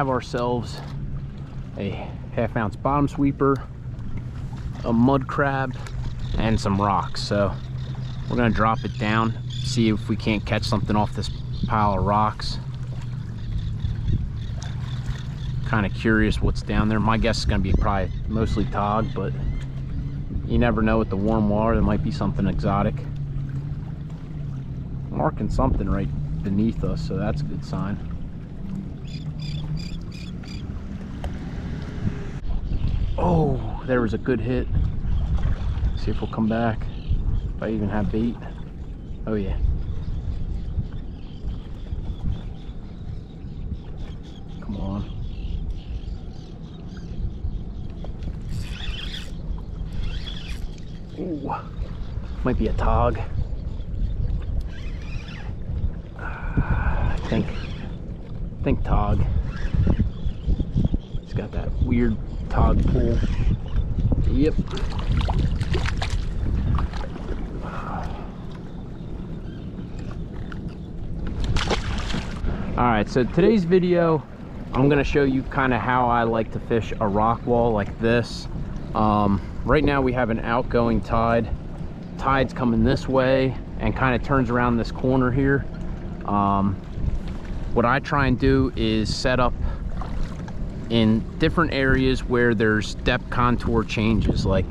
have ourselves a 1/2 ounce bottom sweeper, a mud crab, and some rocks. So we're gonna drop it down, see if we can't catch something off this pile of rocks. Kind of curious what's down there. My guess is gonna be probably mostly tog, but you never know with the warm water, there might be something exotic. Marking something right beneath us, so that's a good sign. Oh, there was a good hit. See if we'll come back. If I even have bait. Oh yeah. Come on. Ooh, might be a tog. I think tog. It's got that weird tog pull. Yep. Alright, so today's video, I'm going to show you kind of how I like to fish a rock wall like this. Right now we have an outgoing tide. Tide's coming this way and kind of turns around this corner here. What I try and do is set up in different areas where there's depth contour changes. Like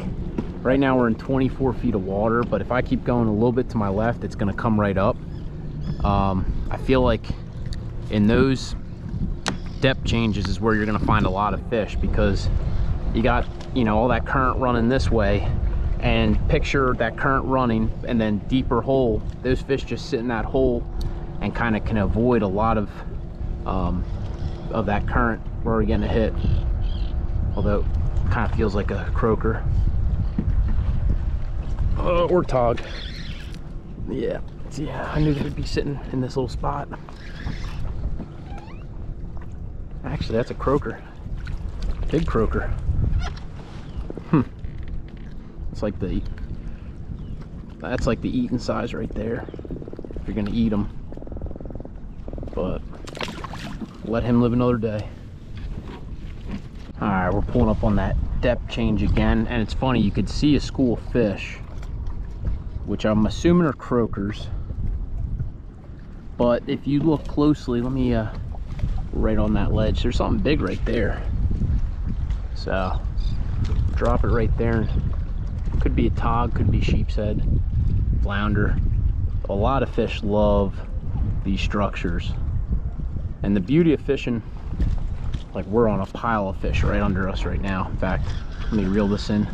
right now we're in 24 feet of water, but if I keep going a little bit to my left, it's going to come right up. I feel like in those depth changes is where you're going to find a lot of fish, because you got, you know, all that current running this way, and picture that current running and then deeper hole. Those fish just sit in that hole and kind of can avoid a lot of that current where we're getting a hit. Although it kind of feels like a croaker or tog. Yeah, I knew they'd be sitting in this little spot. Actually, that's a croaker. Big croaker. It's like that's like the eating size right there, if you're gonna eat them. But let him live another day. All right, we're pulling up on that depth change again, and it's funny, you could see a school of fish, which I'm assuming are croakers. But if you look closely, let me right on that ledge, there's something big right there. So drop it right there. Could be a tog, could be sheep's head, flounder. A lot of fish love these structures. And the beauty of fishing, like we're on a pile of fish right under us right now. In fact, let me reel this in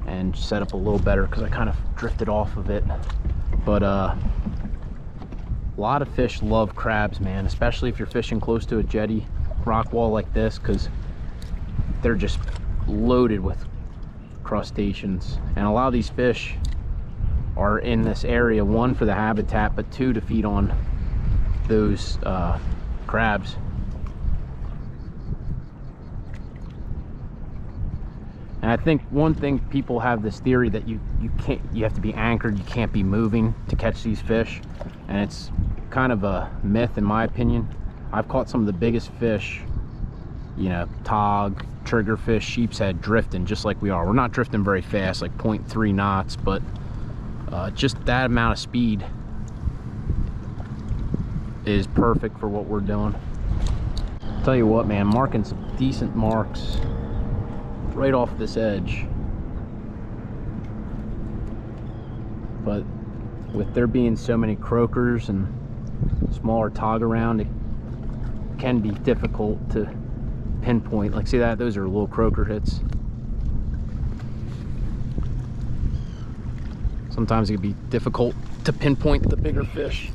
and set up a little better because I kind of drifted off of it. But a lot of fish love crabs, man, especially if you're fishing close to a jetty rock wall like this, because they're just loaded with crustaceans. And a lot of these fish are in this area, one for the habitat, but two to feed on those crabs. And I think one thing, people have this theory that you have to be anchored, you can't be moving to catch these fish, and it's kind of a myth in my opinion. I've caught some of the biggest fish, you know, tog, triggerfish, sheep's head, drifting just like we are. We're not drifting very fast, like 0.3 knots, but just that amount of speed is perfect for what we're doing. Tell you what, man, marking some decent marks right off this edge. But with there being so many croakers and smaller tog around, it can be difficult to pinpoint. Like, see that? Those are little croaker hits. Sometimes it can be difficult to pinpoint the bigger fish.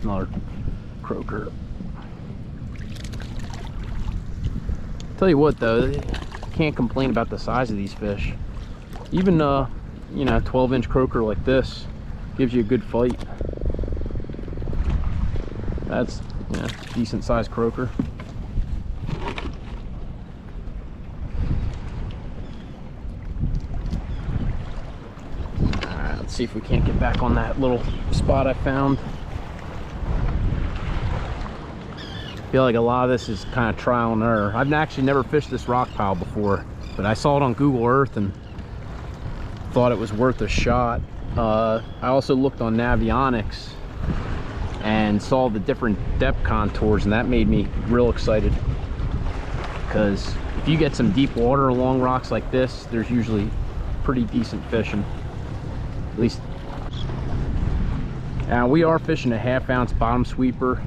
Another croaker. Tell you what though, can't complain about the size of these fish. Even you know, 12-inch croaker like this gives you a good fight. That's, you know, decent sized croaker. Alright, let's see if we can't get back on that little spot I found. feel like a lot of this is kind of trial and error. I've actually never fished this rock pile before, but I saw it on Google Earth and thought it was worth a shot. I also looked on Navionics and saw the different depth contours, and that made me real excited, because if you get some deep water along rocks like this, there's usually pretty decent fishing. At least. Now we are fishing a 1/2 ounce bottom sweeper.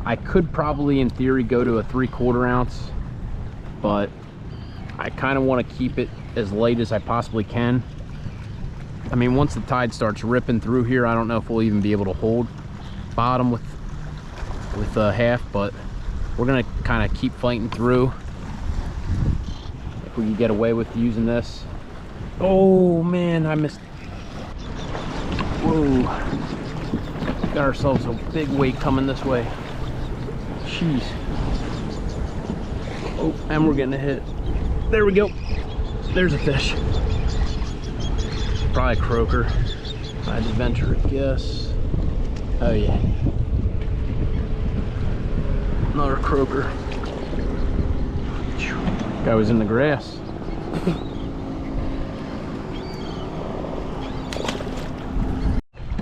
I could probably in theory go to a 3/4 ounce, but I kind of want to keep it as light as I possibly can. I mean, once the tide starts ripping through here, I don't know if we'll even be able to hold bottom with a half, but we're gonna kind of keep fighting through if we can get away with using this. Oh man, I missed. Whoa, got ourselves a big weight coming this way. Jeez. Oh, and we're getting a hit. There we go. There's a fish. Probably a croaker. I'd venture a guess. Oh yeah. Another croaker. Guy was in the grass.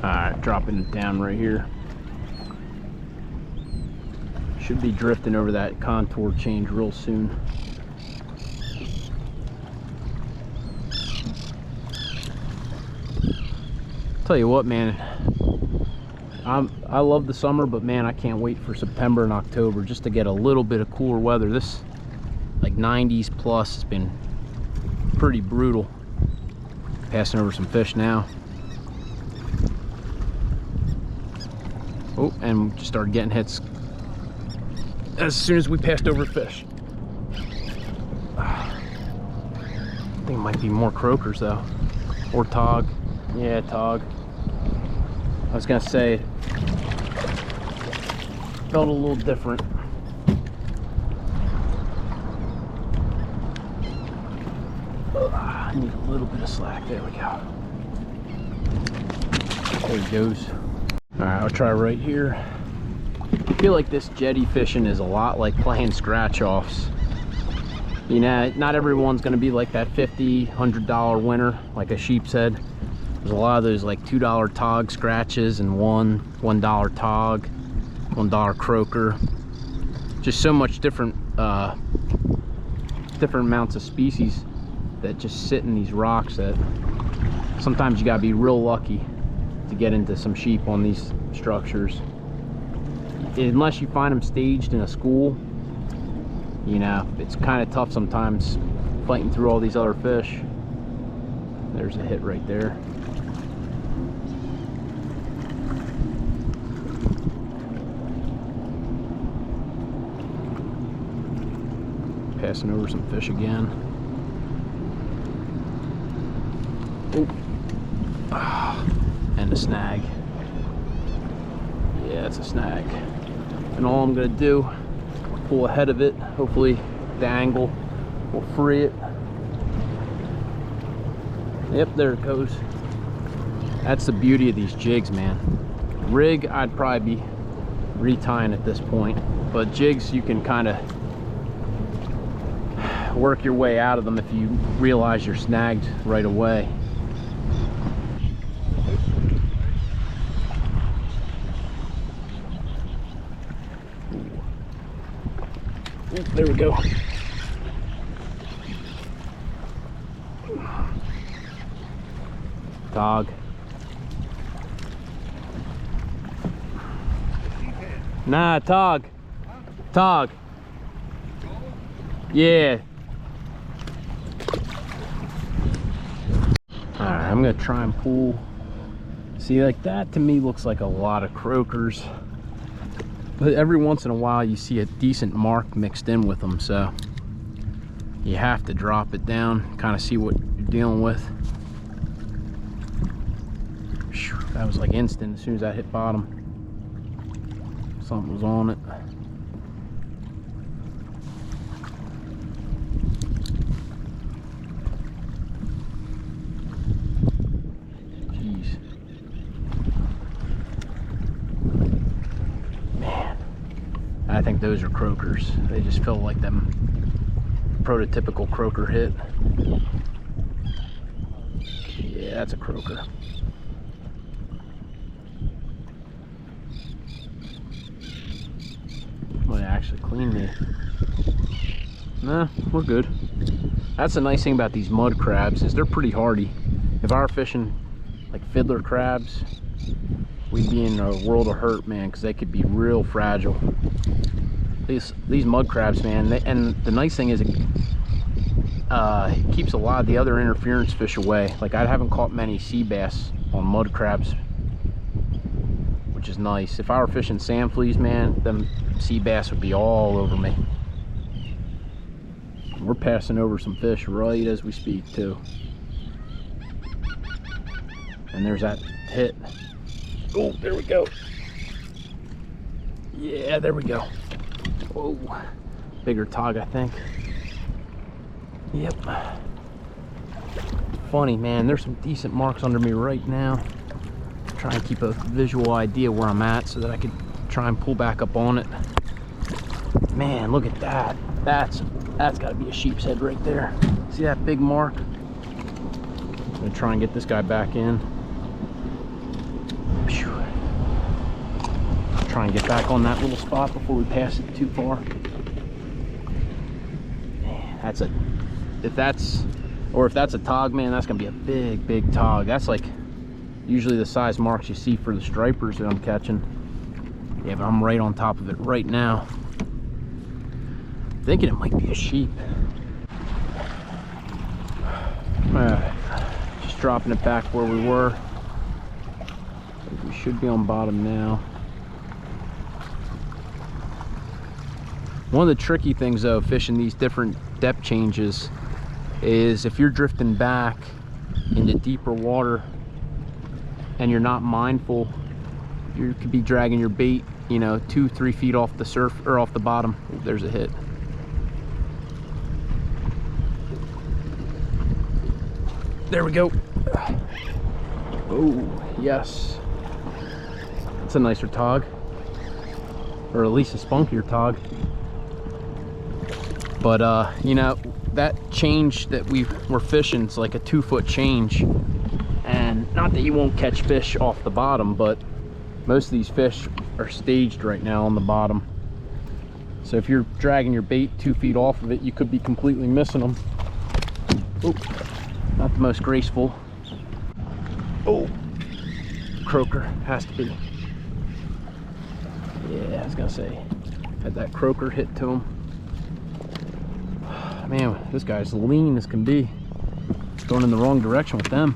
Alright, dropping it down right here. Should be drifting over that contour change real soon. Tell you what, man, I love the summer, but man, I can't wait for September and October just to get a little bit of cooler weather. This like 90s plus has been pretty brutal. Passing over some fish now. Oh, and we just started getting hits as soon as we passed over fish. I think it might be more croakers though, or tog. Yeah, tog. I was gonna say, felt a little different. I need a little bit of slack. There we go. There he goes. All right, I'll try right here. I feel like this jetty fishing is a lot like playing scratch offs. You know, not everyone's gonna be like that $50, $100 winner like a sheep's head. There's a lot of those like $2 tog scratches and $1 tog, $1 croaker. Just so much different amounts of species that just sit in these rocks that sometimes you gotta be real lucky to get into some sheep on these structures. Unless you find them staged in a school, you know, it's kind of tough sometimes fighting through all these other fish. There's a hit right there. Passing over some fish again. Oh. And a snag. Yeah, it's a snag. And all I'm gonna do, pull ahead of it. Hopefully the angle will free it. Yep, there it goes. That's the beauty of these jigs, man. Rig, I'd probably be retying at this point, but jigs, you can kind of work your way out of them if you realize you're snagged right away. Ooh, there we go. Tog. Nah, tog. Tog. Yeah. Alright, I'm gonna try and pull. See, like that to me looks like a lot of croakers. But every once in a while you see a decent mark mixed in with them, so you have to drop it down, kind of see what you're dealing with. That was like instant as soon as I hit bottom. Something was on it. Jeez. Man, think those are croakers. They just feel like them prototypical croaker hit. Yeah, that's a croaker. Might actually clean me. Nah, we're good. That's the nice thing about these mud crabs, is they're pretty hardy. If I were fishing like fiddler crabs, we'd be in a world of hurt, man, because they could be real fragile. These mud crabs, man, and the nice thing is it keeps a lot of the other interference fish away. Like, I haven't caught many sea bass on mud crabs, which is nice. If I were fishing sand fleas, man, them sea bass would be all over me. We're passing over some fish right as we speak too. And there's that hit. Oh, there we go. Yeah, there we go. Whoa, bigger tog, I think. Yep. Funny, man, there's some decent marks under me right now. Try and keep a visual idea where I'm at so that I can try and pull back up on it. Man, look at that. That's got to be a sheep's head right there. See that big mark? I'm gonna try and get this guy back in. Try and get back on that little spot before we pass it too far. Man, if that's a tog, man, that's gonna be a big tog. That's like usually the size marks you see for the stripers that I'm catching. Yeah, but I'm right on top of it right now. Thinking it might be a sheep. Just dropping it back where we were. We should be on bottom now. One of the tricky things though, fishing these different depth changes, is if you're drifting back into deeper water and you're not mindful, you could be dragging your bait, you know, 2-3 feet off the surf or off the bottom. There's a hit. There we go. Oh, yes. It's a nicer tog, or at least a spunkier tog. But you know, that change that we were fishing is like a 2-foot change, and not that you won't catch fish off the bottom, but most of these fish are staged right now on the bottom. So if you're dragging your bait 2 feet off of it, you could be completely missing them. Oh, not the most graceful. Oh, croaker has to be. Yeah, I was gonna say, had that croaker hit to him. Man, this guy's lean as can be. Going in the wrong direction with them.